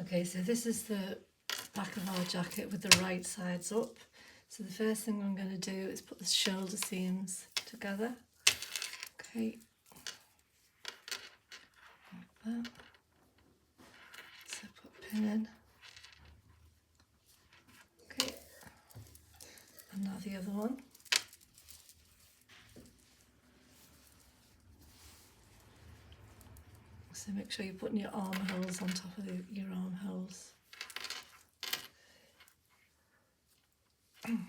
Okay, so this is the back of our jacket with the right sides up. So the first thing I'm going to do is put the shoulder seams together. Okay, like that. So put a pin in. Okay, and now the other one. So make sure you're putting your armholes on top of your armholes. I'm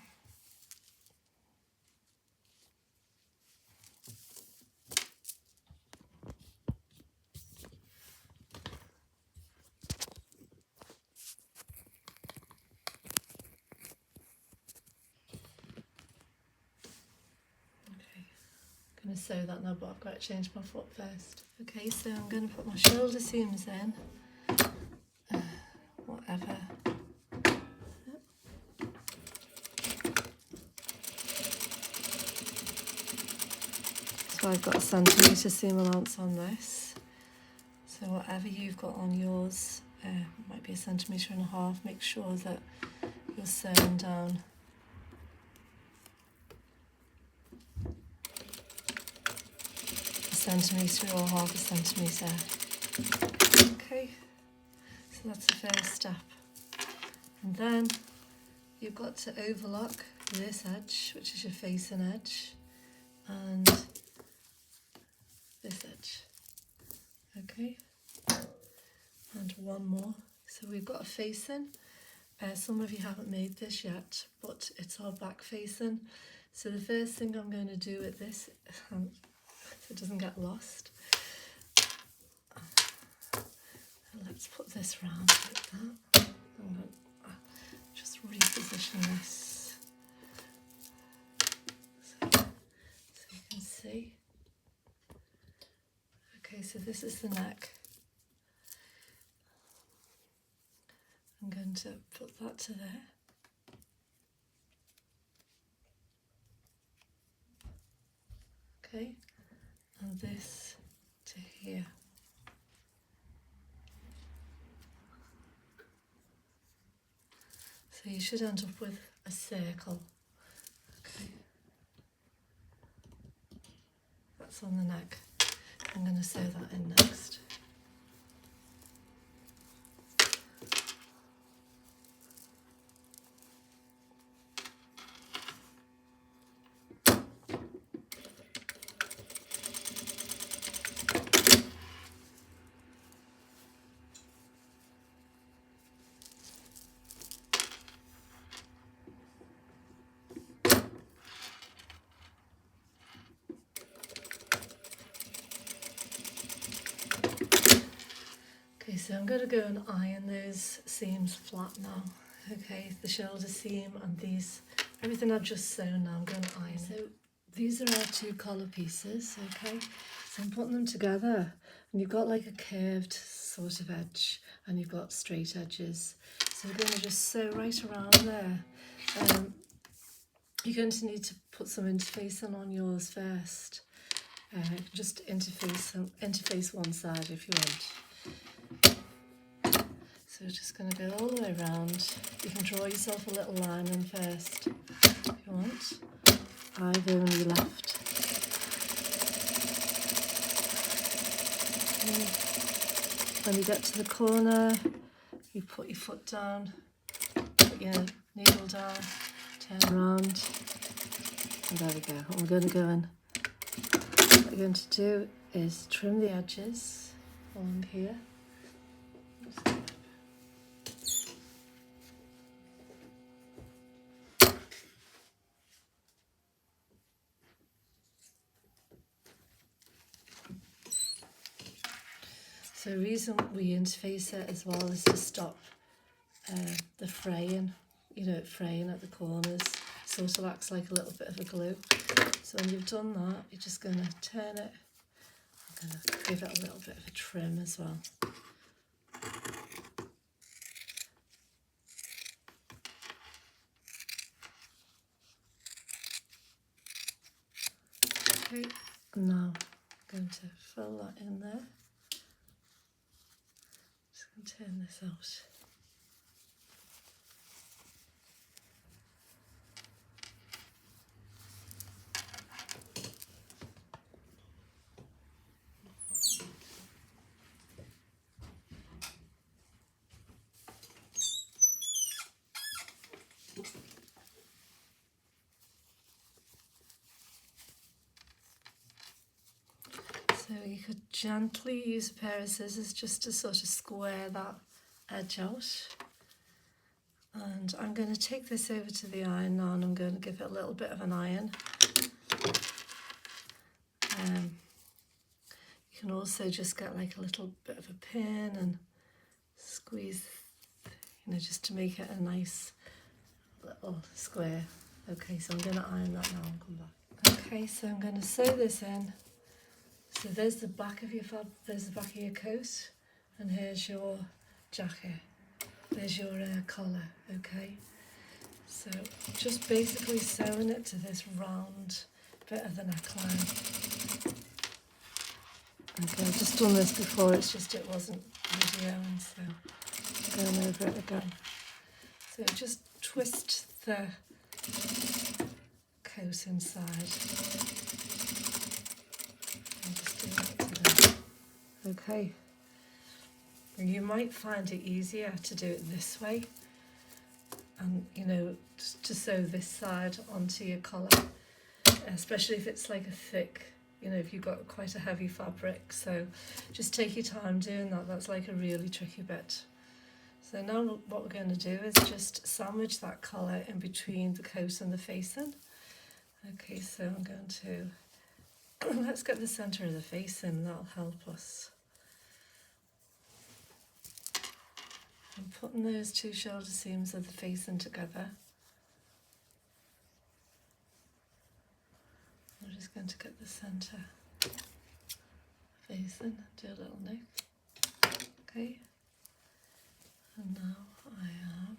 going to sew that now, but I've got to change my foot first. Okay, so I'm going to put my shoulder seams in, whatever. So I've got a centimetre seam allowance on this. So whatever you've got on yours, might be 1.5 centimetres, make sure that you're sewing down a centimetre or 1/2 centimetre. Okay, so that's the first step. And then you've got to overlock this edge, which is your facing edge, and this edge. Okay, and one more. So we've got a facing. Some of you haven't made this yet, but it's our back facing. So the first thing I'm going to do with this, so it doesn't get lost, let's put this round like that. I'm going to just reposition this so you can see. Okay, so this is the neck. I'm going to put that to there. Okay, and this to here. So you should end up with a circle. Okay, that's on the neck. I'm going to sew that in next. Okay, so I'm going to go and iron those seams flat now. Okay, the shoulder seam and these, everything I've just sewn now, I'm going to iron. So these are our 2 collar pieces, okay? So I'm putting them together and you've got like a curved sort of edge and you've got straight edges. So we're going to just sew right around there. You're going to need to put some interfacing on yours first. Just interface one side if you want. So we're just going to go all the way around. You can draw yourself a little line in first if you want. I've only left. When you get to the corner, you put your foot down, put your needle down, turn around, and there we go. And we're going to go in. What we're going to do is trim the edges along here. So the reason we interface it as well is to stop the fraying, fraying at the corners. Sort of acts like a little bit of a glue. So when you've done that, you're just going to turn it. I'm going to give it a little bit of a trim as well. Okay, now I'm going to fill that in there. Just going turn this out. So you could gently use a pair of scissors just to sort of square that edge out. And I'm going to take this over to the iron now, and I'm going to give it a little bit of an iron. You can also just get like a little bit of a pin and squeeze, you know, just to make it a nice little square. Okay, so I'm going to iron that now and come back. Okay, so I'm going to sew this in. So there's the back of your there's the back of your coat, and here's your jacket. There's your collar, okay? So just basically sewing it to this round bit of the neckline. Okay, I've just done this before, it's just it wasn't videoing, so I'm going over it again. So just twist the coat inside. Okay, you might find it easier to do it this way, and you know, to sew this side onto your collar, especially if it's like a thick, you know, if you've got quite a heavy fabric. So just take your time doing that. That's like a really tricky bit. So now what we're going to do is just sandwich that collar in between the coat and the facing. Okay, so I'm going to let's get the centre of the facing, that'll help us. I'm putting those two shoulder seams of the facing together. I'm just going to get the centre facing, do a little nick. Okay, and now I am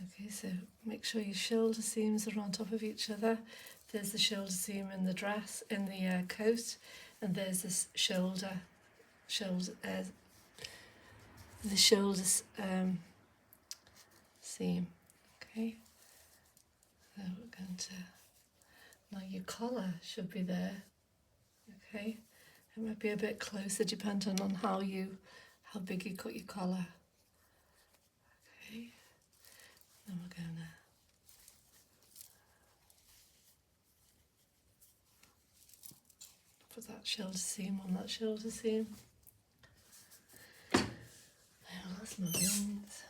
okay, so make sure your shoulder seams are on top of each other. There's the shoulder seam in the dress, in the coat, and there's this the shoulders seam. Okay, so we're going to, now your collar should be there. Okay, it might be a bit closer depending on how big you cut your collar. Okay, then we're going to put that shoulder seam on that shoulder seam. Now that's my wings.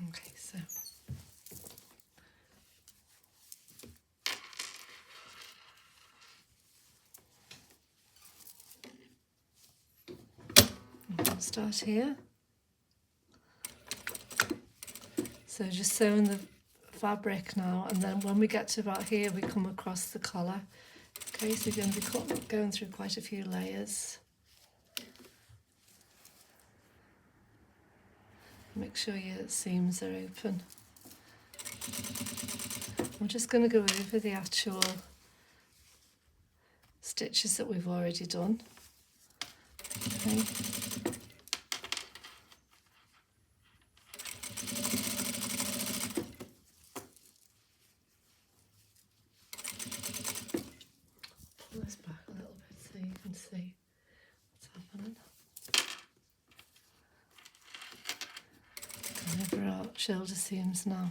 Okay, so I'm going to start here. So just sewing the fabric now, and then when we get to about here we come across the collar. Okay, so you're going to be going through quite a few layers. Make sure your seams are open. I'm just going to go over the actual stitches that we've already done. Okay. Pull this back a little bit so you can see what's happening. Over our shoulder seams now.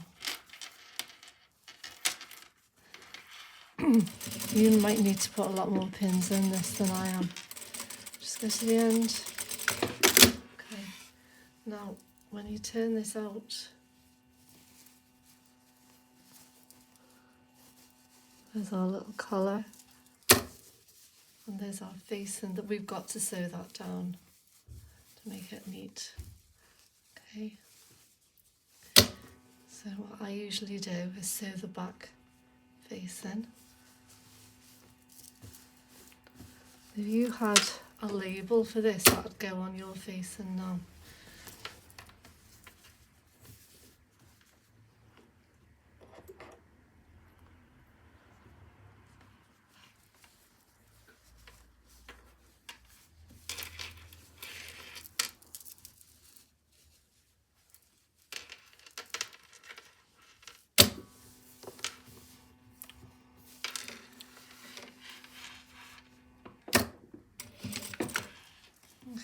You might need to put a lot more pins in this than I am. Just go to the end. Okay, now when you turn this out, there's our little collar, and there's our facing that we've got to sew that down. make it neat. Okay. So what I usually do is sew the back facing. If you had a label for this, that would go on your facing now.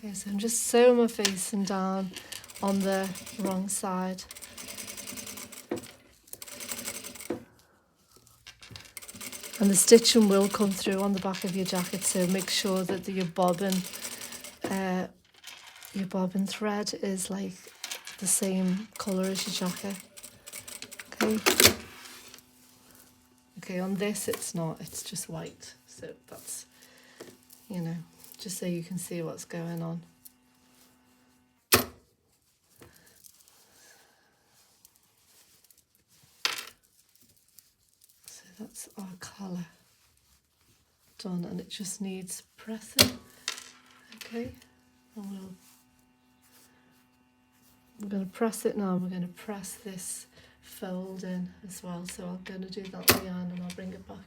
Okay, so I'm just sewing my facing down on the wrong side. And the stitching will come through on the back of your jacket, so make sure that your bobbin thread is like the same colour as your jacket. Okay. Okay, on this it's not, it's just white. So that's, you know, just so you can see what's going on. So that's our collar done, and it just needs pressing. Okay, and we're going to press it now. We're going to press this fold in as well. So I'm going to do that with the iron and I'll bring it back.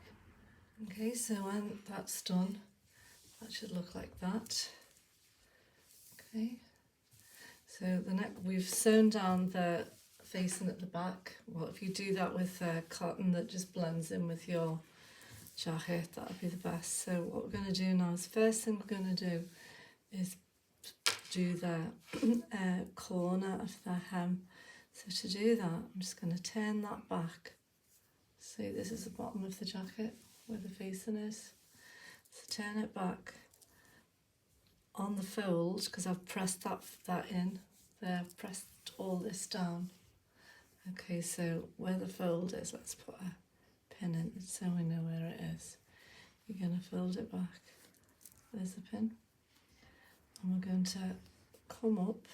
Okay, so when that's done, that should look like that. Okay, so the neck, we've sewn down the facing at the back. Well, if you do that with cotton that just blends in with your jacket, that would be the best. So what we're going to do now is, first thing we're going to do is do the corner of the hem. So to do that, I'm just going to turn that back. See, this is the bottom of the jacket where the facing is. So turn it back on the fold, because I've pressed that in there, I've pressed all this down. Okay, so where the fold is, let's put a pin in so we know where it is. You're going to fold it back. There's the pin. And we're going to come up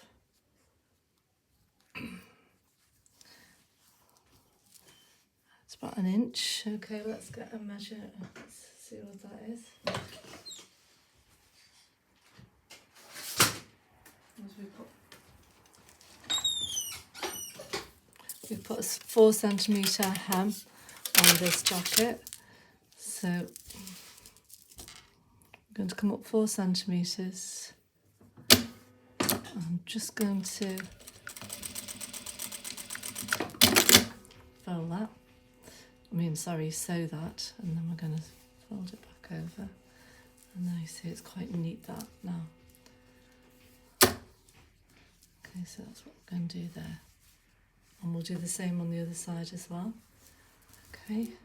it's about 1 inch. Okay, let's get a measure. Let's see what that is. We put a 4 centimetre hem on this jacket. So I'm going to come up 4 centimetres. I'm just going to fold that. Sew that, and then we're going to fold it back over. And then you see it's quite neat that now. Okay, so that's what we're going to do there. And we'll do the same on the other side as well. Okay,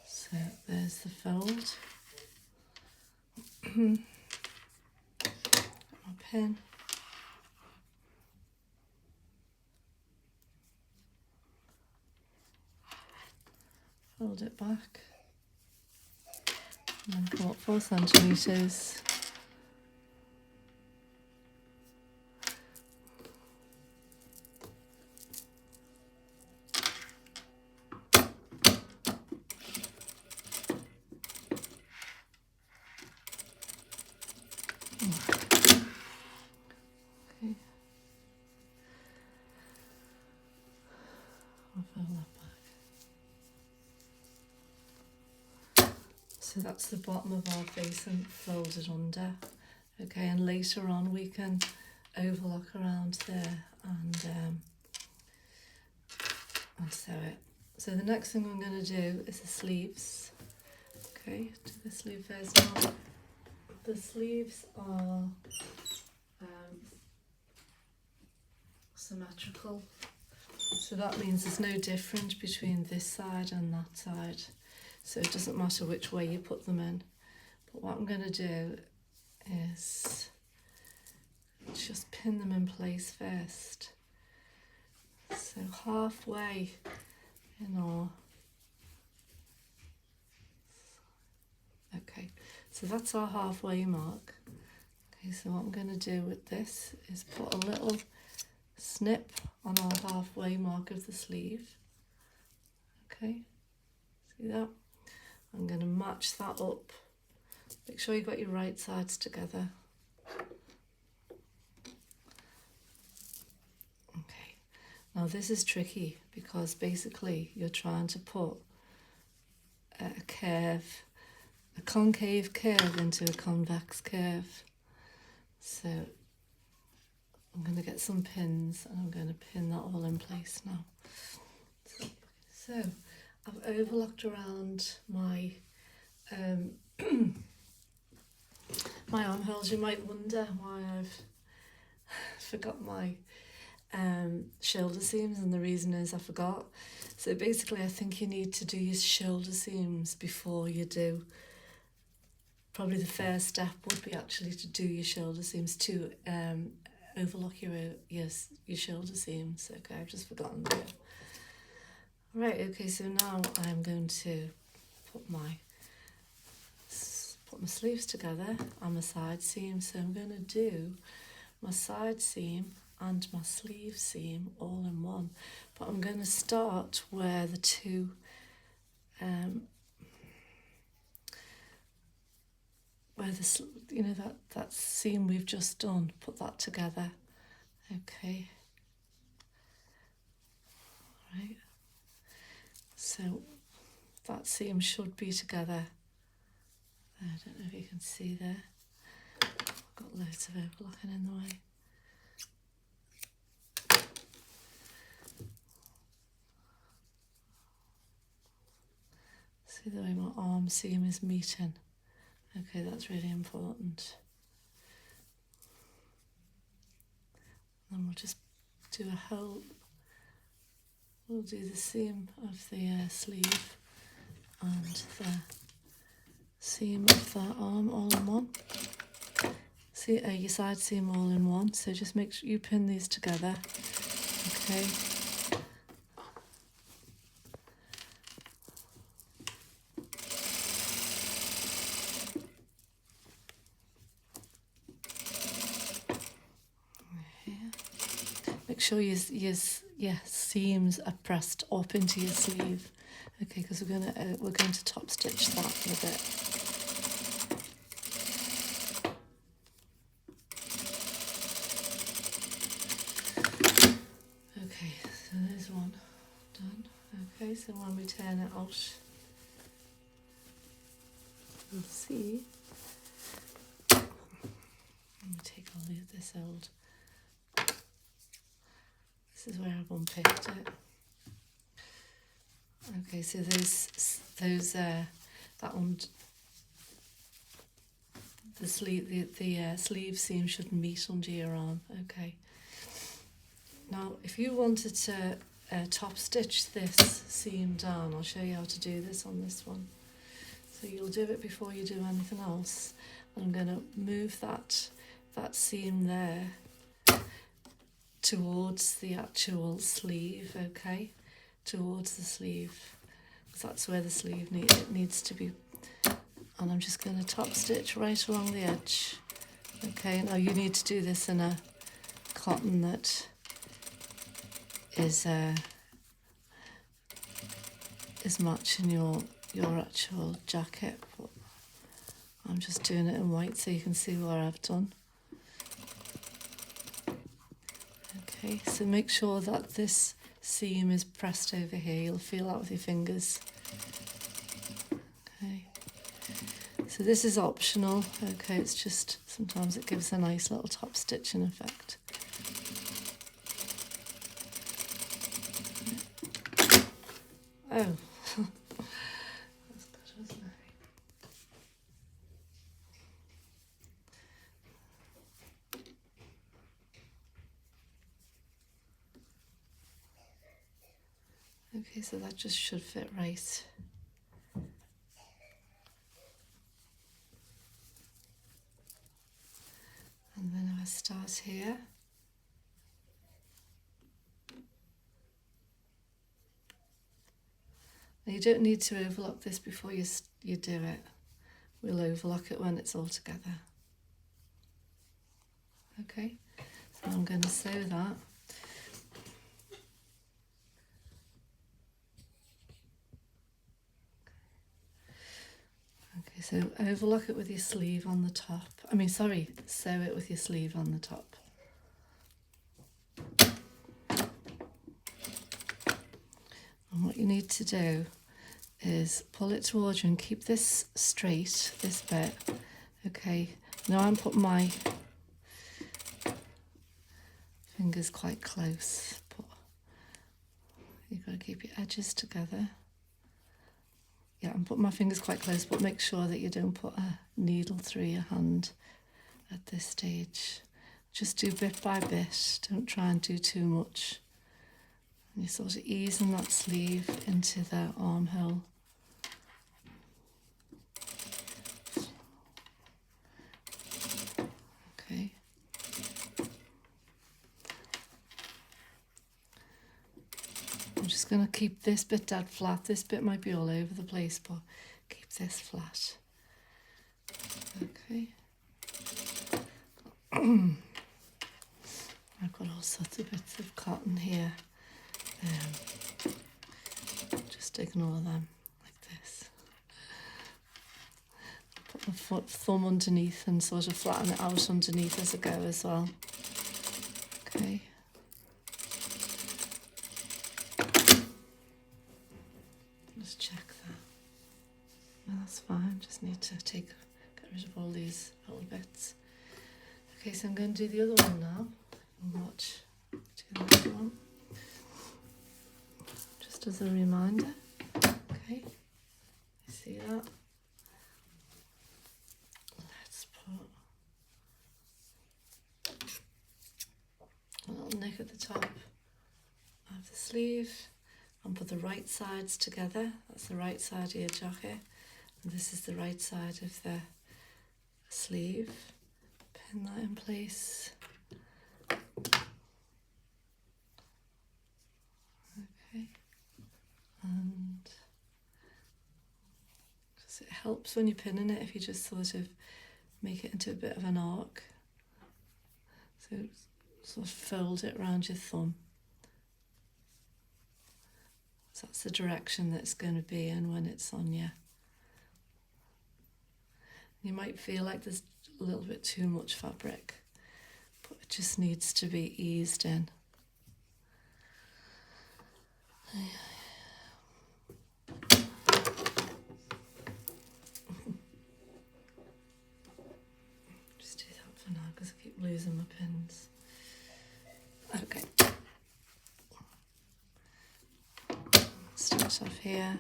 so there's the fold. My pin. Fold it back. And then come up 4 centimetres. So that's the bottom of our facing folded under. Okay, and later on we can overlock around there and sew it. So the next thing I'm going to do is the sleeves. Okay, do the sleeve first now. The sleeves are symmetrical. So that means there's no difference between this side and that side. So it doesn't matter which way you put them in. But what I'm going to do is just pin them in place first. So halfway in our... Okay, so that's our halfway mark. Okay, so what I'm going to do with this is put a little snip on our halfway mark of the sleeve. Okay, see that? I'm going to match that up. Make sure you've got your right sides together. Okay, now this is tricky because basically you're trying to put a curve, a concave curve into a convex curve. So I'm going to get some pins and I'm going to pin that all in place now. So I've overlocked around my my armholes. You might wonder why I've forgot my shoulder seams, and the reason is I forgot. So basically I think you need to do your shoulder seams before you do. Probably the first step would be actually to do your shoulder seams, to overlock your shoulder seams. Okay, I've just forgotten that. Right, okay, so now I'm going to put my sleeves together and my side seam. So I'm going to do my side seam and my sleeve seam all in one. But I'm going to start where the two where the, you know, that seam we've just done, put that together. Okay. Right. So that seam should be together. I don't know if you can see there. I've got loads of overlocking in the way. See the way my arm seam is meeting. Okay, that's really important. And we'll just do a whole, we'll do the seam of the sleeve and the seam of that arm all in one. See, your side seam all in one, so just make sure you pin these together. Okay. Make sure your seams are pressed up into your sleeve. Okay, because we're going to top stitch that in a bit. Okay, so there's one done. Okay, so when we turn it out, you'll see. Let me take all of this out. This is where I've unpicked it. Okay, so that one, the sleeve seam should meet under your arm. Okay. Now, if you wanted to top stitch this seam down, I'll show you how to do this on this one. So you'll do it before you do anything else. I'm going to move that seam there towards the actual sleeve, okay? Towards the sleeve, because that's where the sleeve needs to be. And I'm just going to top stitch right along the edge. Okay, now you need to do this in a cotton that is matching your actual jacket, but I'm just doing it in white so you can see what I've done. Okay, so make sure that this seam is pressed over here. You'll feel that with your fingers. Okay, so this is optional. Okay, it's just sometimes it gives a nice little top stitching effect. Oh, that's good, wasn't it? Okay, so that just should fit right. And then I start here. Now you don't need to overlock this before you do it. We'll overlock it when it's all together. Okay, so I'm going to sew that. Okay, so overlock it with your sleeve on the top. Sew it with your sleeve on the top. And what you need to do is pull it towards you and keep this straight, this bit. Okay, now I'm putting my fingers quite close, but you've got to keep your edges together. Yeah, I'm putting my fingers quite close, but make sure that you don't put a needle through your hand at this stage. Just do bit by bit, don't try and do too much. And you're sort of easing that sleeve into the armhole. Okay. I'm just going to keep this bit dead flat. This bit might be all over the place, but keep this flat. Okay. I've got all sorts of bits of cotton here. Just ignore them like this. Put my thumb underneath and sort of flatten it out underneath as I go as well. Okay. Just check that. No, that's fine. Just need to get rid of all these little bits. Okay, so I'm going to do the other one now. And watch. Do the other one. Just as a reminder. Okay. You see that? Let's put a little nick at the top of the sleeve and put the right sides together. That's the right side of your jacket. And this is the right side of the sleeve. Pin that in place. Okay. And it helps when you're pinning it if you just sort of make it into a bit of an arc. So sort of fold it around your thumb. So that's the direction that it's going to be in when it's on you. You might feel like there's a little bit too much fabric, but it just needs to be eased in. Just do that for now because I keep losing my pins. Okay. Start off here.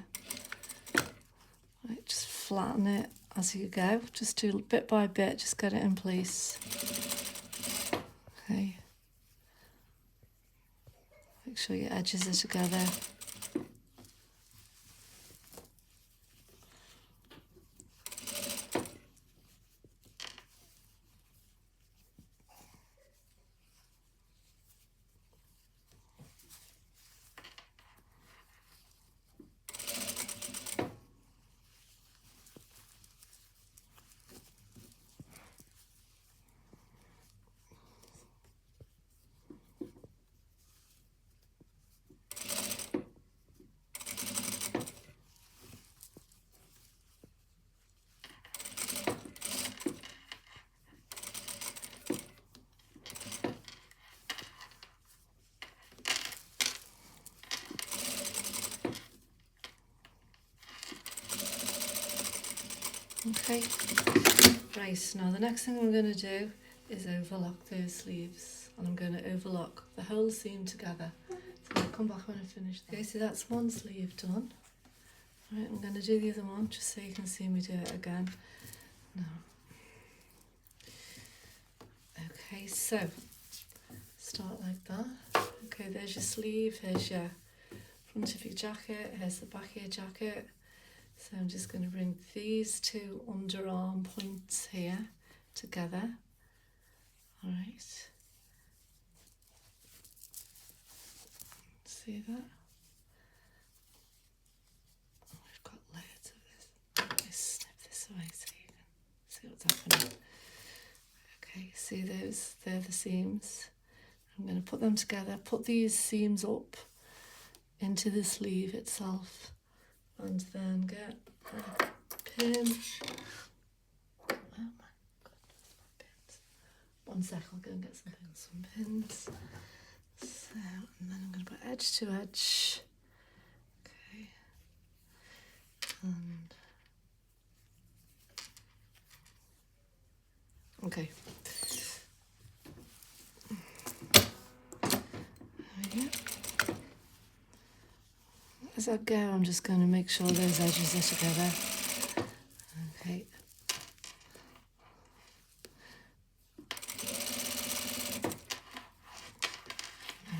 Right, just flatten it as you go. Just do bit by bit, just get it in place. Okay. Make sure your edges are together. Okay, right, now the next thing I'm going to do is overlock those sleeves, and I'm going to overlock the whole seam together. So I'll come back when I finish that. Okay, so that's one sleeve done. Right, I'm going to do the other one just so you can see me do it again. Now, okay, so start like that. Okay, there's your sleeve, here's your front of your jacket, here's the back of your jacket. So I'm just going to bring these two underarm points here together. All right. See that? Oh, we've got layers of this. Let me snip this away so you can see what's happening. Okay, See those? They're the seams. I'm going to put them together, put these seams up into the sleeve itself, and then get a pin. Oh my goodness, my pins. One sec, I'll go and get some pins. So, and then I'm going to put edge to edge. Okay. And okay. There we go. As I go, I'm just going to make sure those edges are together. Okay.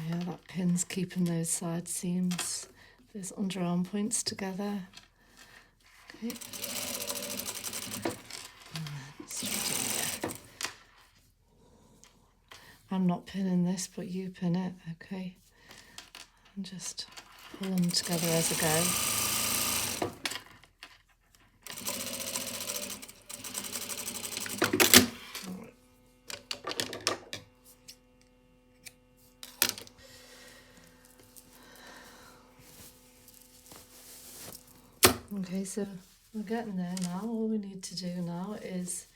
Yeah, that pin's keeping those side seams, those underarm points together. Okay. And then straight in there. I'm not pinning this, but you pin it, okay? And just pull them together as I go. Okay, so we're getting there now. All we need to do now is,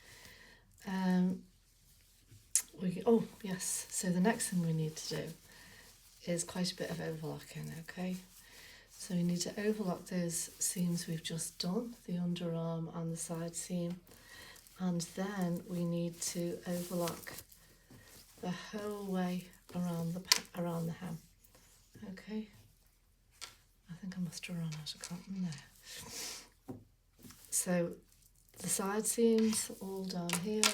oh yes, so the next thing we need to do is quite a bit of overlocking, okay? So we need to overlock those seams we've just done, the underarm and the side seam, and then we need to overlock the whole way around the hem, okay? I think I must have run out of cotton there. So the side seams all down here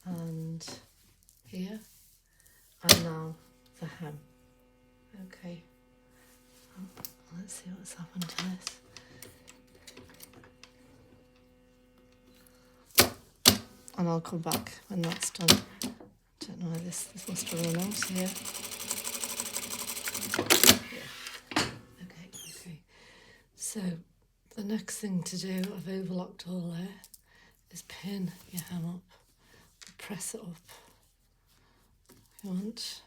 and here, and now the hem. Okay, let's see what's happened to this. And I'll come back when that's done. I don't know why this must have run out here. Yeah. Okay. So the next thing to do, I've overlocked all there, is pin your hem up, press it up if you want.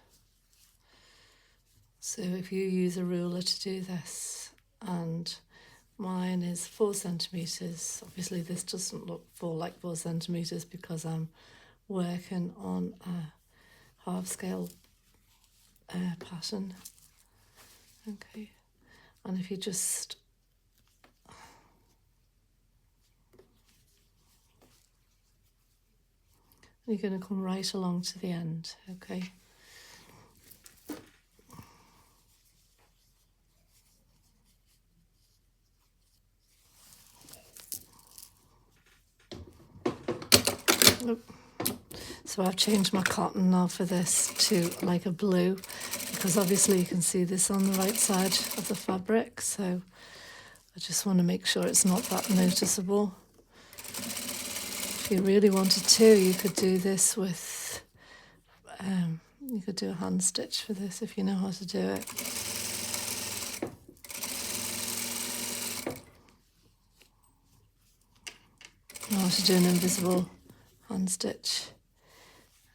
So if you use a ruler to do this, and mine is 4 centimetres, obviously this doesn't look like 4 centimetres because I'm working on a half scale pattern. Okay, and if you just you're going to come right along to the end, okay? So I've changed my cotton now for this to like a blue, because obviously you can see this on the right side of the fabric, so I just want to make sure it's not that noticeable. If you really wanted to, you could do this with, you could do a hand stitch for this if you know how to do it. I know how to do an invisible hand stitch.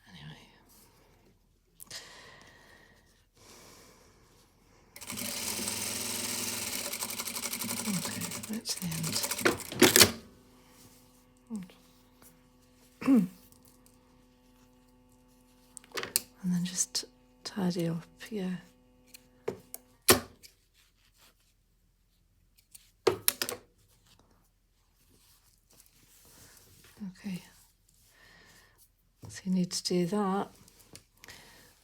Anyway. Okay, right to the end. And then just tidy up, yeah. Okay, so you need to do that.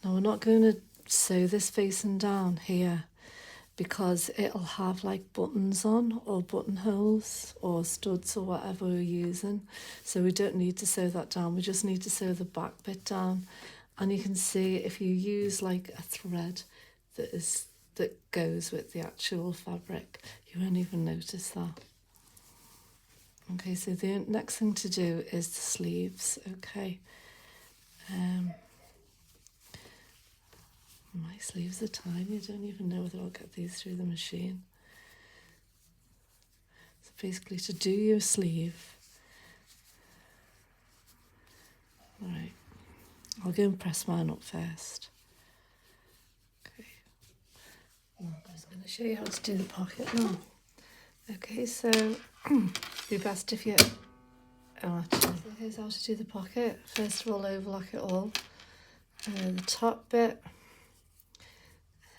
Now we're not going to sew this facing down here because it'll have like buttons on or buttonholes or studs or whatever we're using. So we don't need to sew that down, we just need to sew the back bit down. And you can see if you use like a thread that goes with the actual fabric, you won't even notice that. Okay, so the next thing to do is the sleeves, okay. My sleeves are tiny, I don't even know whether I'll get these through the machine. So basically to do your sleeve, all right, I'll go and press mine up first. Okay. I'm just going to show you how to do the pocket now. Okay, so be best if you... Oh, actually, so here's how to do the pocket. First of all, overlock it all. The top bit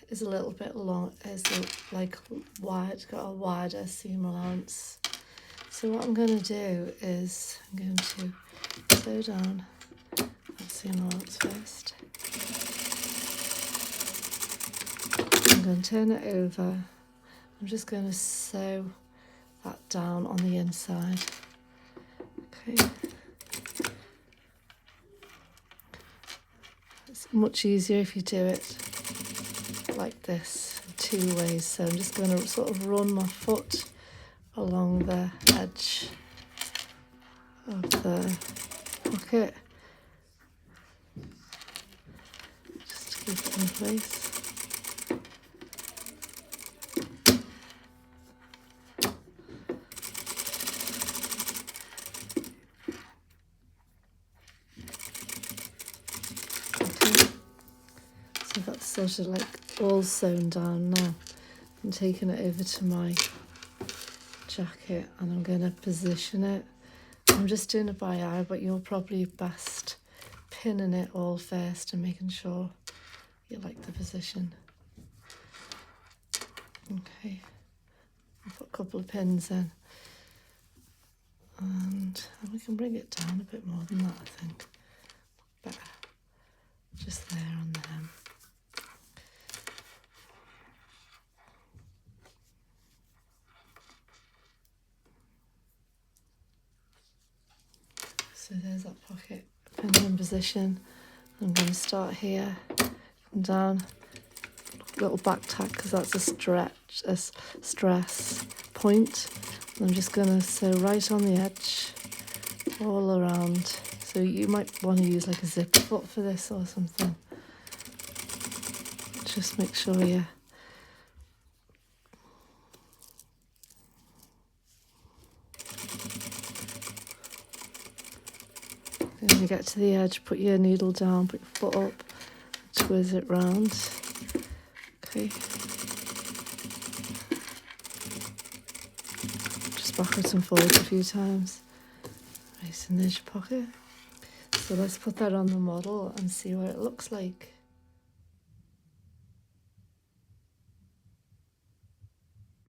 is a little bit long, like wide, got a wider seam allowance. So what I'm going to do is I'm going to sew down that seam allowance first. I'm going to turn it over. I'm just going to sew that down on the inside. Okay. It's much easier if you do it like this, 2 ways. So I'm just going to sort of run my foot along the edge of the pocket, just to keep it in place. Okay, so that's sort of like all sewn down now. I'm taking it over to my jacket and I'm going to position it. I'm just doing it by eye, but you're probably best pinning it all first and making sure you like the position. Okay, I'll put a couple of pins in and we can bring it down a bit more than that, I think. Better just there on the hem. So there's that pocket pinned in position. I'm going to start here and down, little back tack because that's a stress point. And I'm just going to sew right on the edge, all around. So you might want to use like a zip foot for this or something. Just make sure you when you get to the edge, put your needle down, put your foot up, twist it round. Okay. Just backwards and forwards a few times. Right, and there's your pocket. So let's put that on the model and see what it looks like.